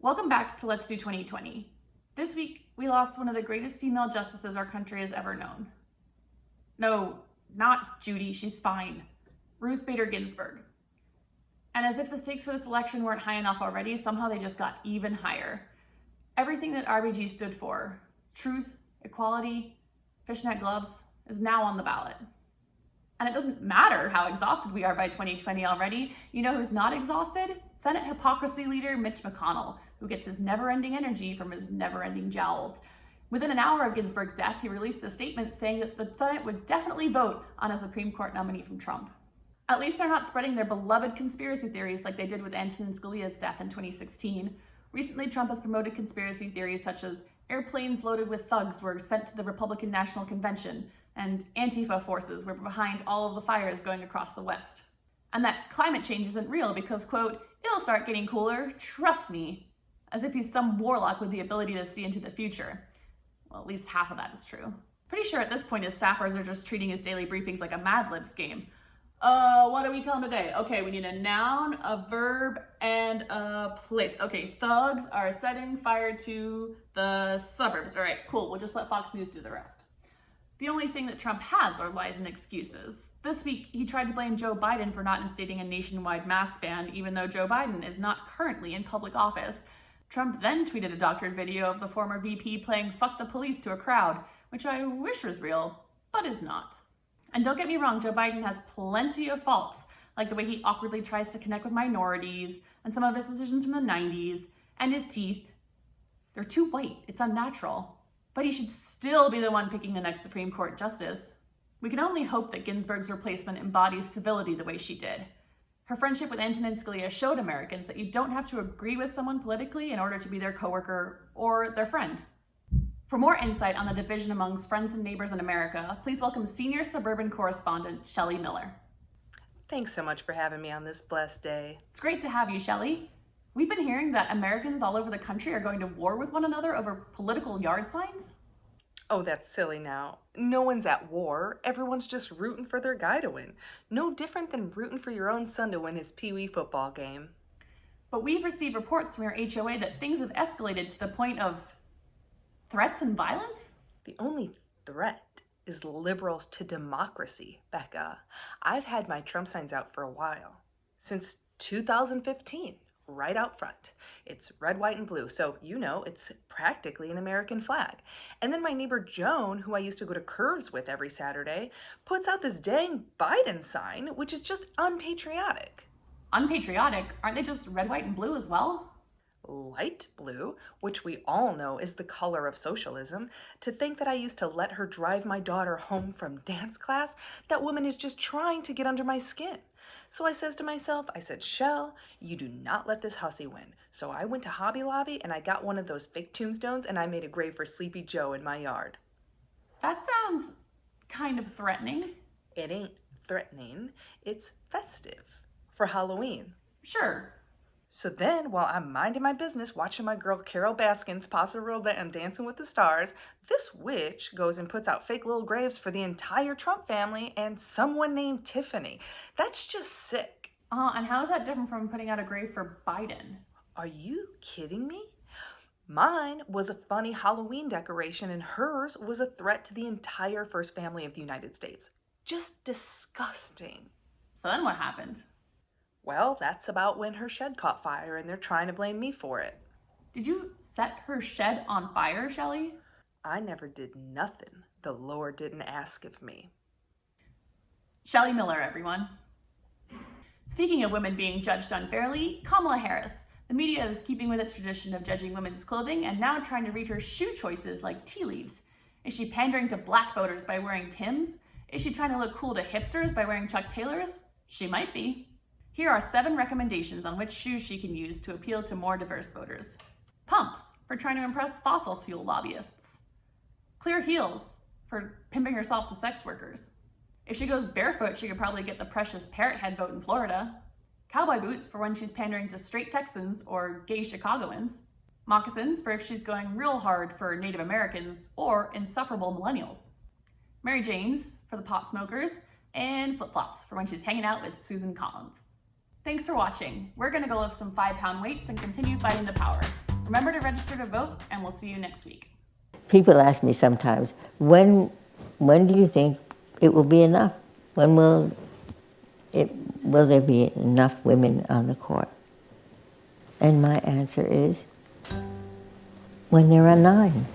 Welcome back to Let's Do 2020. This week, we lost one of the greatest female justices our country has ever known. No, not Judy, she's fine. Ruth Bader Ginsburg. And as if the stakes for this election weren't high enough already, somehow they just got even higher. Everything that RBG stood for, truth, equality, fishnet gloves, is now on the ballot. And it doesn't matter how exhausted we are by 2020 already. You know who's not exhausted? Senate hypocrisy leader Mitch McConnell, who gets his never-ending energy from his never-ending jowls. Within an hour of Ginsburg's death, he released a statement saying that the Senate would definitely vote on a Supreme Court nominee from Trump. At least they're not spreading their beloved conspiracy theories like they did with Antonin Scalia's death in 2016. Recently, Trump has promoted conspiracy theories such as airplanes loaded with thugs were sent to the Republican National Convention, and Antifa forces were behind all of the fires going across the West. And that climate change isn't real because, quote, it'll start getting cooler, trust me, as if he's some warlock with the ability to see into the future. Well, at least half of that is true. Pretty sure at this point his staffers are just treating his daily briefings like a Mad Libs game. What do we tell him today? Okay, we need a noun, a verb, and a place. Okay, thugs are setting fire to the suburbs. All right, cool, we'll just let Fox News do the rest. The only thing that Trump has are lies and excuses. This week, he tried to blame Joe Biden for not instating a nationwide mask ban, even though Joe Biden is not currently in public office. Trump then tweeted a doctored video of the former VP playing "fuck the police" to a crowd, which I wish was real, but is not. And don't get me wrong, Joe Biden has plenty of faults, like the way he awkwardly tries to connect with minorities, and some of his decisions from the 90s, and his teeth. They're too white, it's unnatural. But he should still be the one picking the next Supreme Court justice. We can only hope that Ginsburg's replacement embodies civility the way she did. Her friendship with Antonin Scalia showed Americans that you don't have to agree with someone politically in order to be their coworker or their friend. For more insight on the division amongst friends and neighbors in America, please welcome senior suburban correspondent Shelley Miller. Thanks so much for having me on this blessed day. It's great to have you, Shelley. We've been hearing that Americans all over the country are going to war with one another over political yard signs. Oh, that's silly now. No one's at war. Everyone's just rooting for their guy to win. No different than rooting for your own son to win his Pee-wee football game. But we've received reports from your HOA that things have escalated to the point of threats and violence? The only threat is liberals to democracy, Becca. I've had my Trump signs out for a while. Since 2015. Right out front. It's red, white, and blue, so you know it's practically an American flag. And then my neighbor Joan, who I used to go to Curves with every Saturday, puts out this dang Biden sign, which is just unpatriotic. Unpatriotic? Aren't they just red, white, and blue as well? Light blue, which we all know is the color of socialism. To think that I used to let her drive my daughter home from dance class, that woman is just trying to get under my skin. So I says to myself, Shell, you do not let this hussy win. So I went to Hobby Lobby and I got one of those fake tombstones and I made a grave for Sleepy Joe in my yard. That sounds kind of threatening. It ain't threatening, it's festive for Halloween. Sure. So then, while I'm minding my business, watching my girl Carol Baskins pass a reel and Dancing with the Stars, this witch goes and puts out fake little graves for the entire Trump family and someone named Tiffany. That's just sick. And how is that different from putting out a grave for Biden? Are you kidding me? Mine was a funny Halloween decoration and hers was a threat to the entire first family of the United States. Just disgusting. So then what happened? Well, that's about when her shed caught fire and they're trying to blame me for it. Did you set her shed on fire, Shelley? I never did nothing the Lord didn't ask of me. Shelley Miller, everyone. Speaking of women being judged unfairly, Kamala Harris. The media is keeping with its tradition of judging women's clothing and now trying to read her shoe choices like tea leaves. Is she pandering to black voters by wearing Timbs? Is she trying to look cool to hipsters by wearing Chuck Taylors? She might be. Here are 7 recommendations on which shoes she can use to appeal to more diverse voters. Pumps, for trying to impress fossil fuel lobbyists. Clear heels, for pimping herself to sex workers. If she goes barefoot, she could probably get the precious parrot head vote in Florida. Cowboy boots, for when she's pandering to straight Texans or gay Chicagoans. Moccasins, for if she's going real hard for Native Americans or insufferable millennials. Mary Janes, for the pot smokers. And flip-flops, for when she's hanging out with Susan Collins. Thanks for watching. We're gonna go lift some 5-pound weights and continue fighting the power. Remember to register to vote, and we'll see you next week. People ask me sometimes, when do you think it will be enough? When will there be enough women on the court? And my answer is, when there are 9.